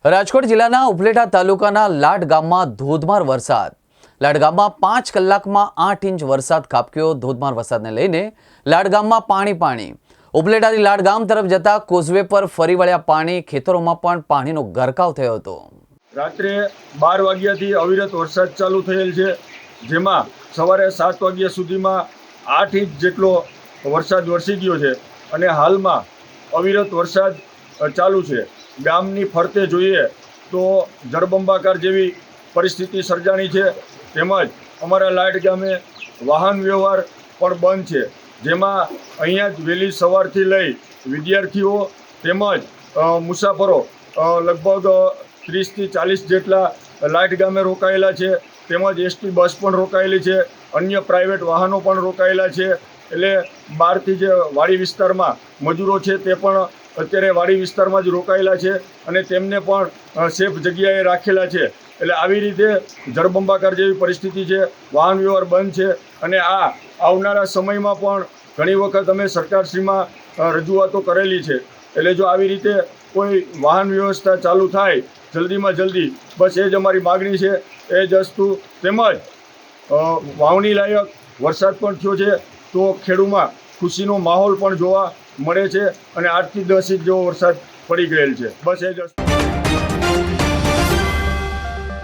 રાજકોટ જિલ્લાના ઉપલેટા તાલુકાના લાડ ગામમાં ધોધમાર વરસાદ. લાડ ગામમાં 5 કલાકમાં 8 ઇંચ વરસાદ ખાબક્યો. ધોધમાર વરસાદને લઈને લાડ ગામમાં પાણી. ઉપલેટાથી લાડ ગામ તરફ જતા કોઝવે પર ફરી વળ્યા પાણી. ખેતરોમાં પણ પાણીનો ગરકાવ થયો હતો. રાત્રે 12 વાગ્યાથી અવિરત વરસાદ ચાલુ થયેલ છે, જેમાં સવારે 7 વાગ્યા સુધીમાં 8 ઇંચ જેટલો વરસાદ વરસી ગયો છે અને હાલમાં અવિરત વરસાદ ચાલુ છે. ગામની ફરતે જોઈએ તો જળબંબાકાર જેવી પરિસ્થિતિ સર્જાણી છે, તેમજ અમારા લાડ ગામે વાહન વ્યવહાર પણ બંધ છે, જેમાં અહીંયા જ વહેલી સવારથી લઈ વિદ્યાર્થીઓ તેમજ મુસાફરો લગભગ 30થી 40 જેટલા લાડ ગામે રોકાયેલા છે, તેમજ એસટી બસ પણ રોકાયેલી છે, અન્ય પ્રાઇવેટ વાહનો પણ રોકાયેલા છે. એટલે બહારથી જે વાડી વિસ્તારમાં મજૂરો છે તે પણ અત્યારે વાડી વિસ્તારમાં જ રોકાયેલા છે અને તેમને પણ સેફ જગ્યાએ રાખેલા છે. એટલે આવી રીતે જળબંબાકાર જેવી પરિસ્થિતિ છે, વાહન વ્યવહાર બંધ છે અને આવનારા સમયમાં પણ ઘણી વખત અમે સરકારશ્રીમાં રજૂઆતો કરેલી છે. એટલે જો આવી રીતે કોઈ વાહન વ્યવસ્થા ચાલુ થાય જલ્દીમાં જલ્દી, બસ એ જ અમારી માગણી છે. એ જ વસ્તુ તેમજ વાવણી લાયક વરસાદ પણ થયો છે, તો ખેડૂમાં ખુશીનો માહોલ પણ જોવા મળે છે અને 8થી 10 ઇંચ જેવો વરસાદ પડી ગયેલ છે. બસ એ જ વસ્તુ.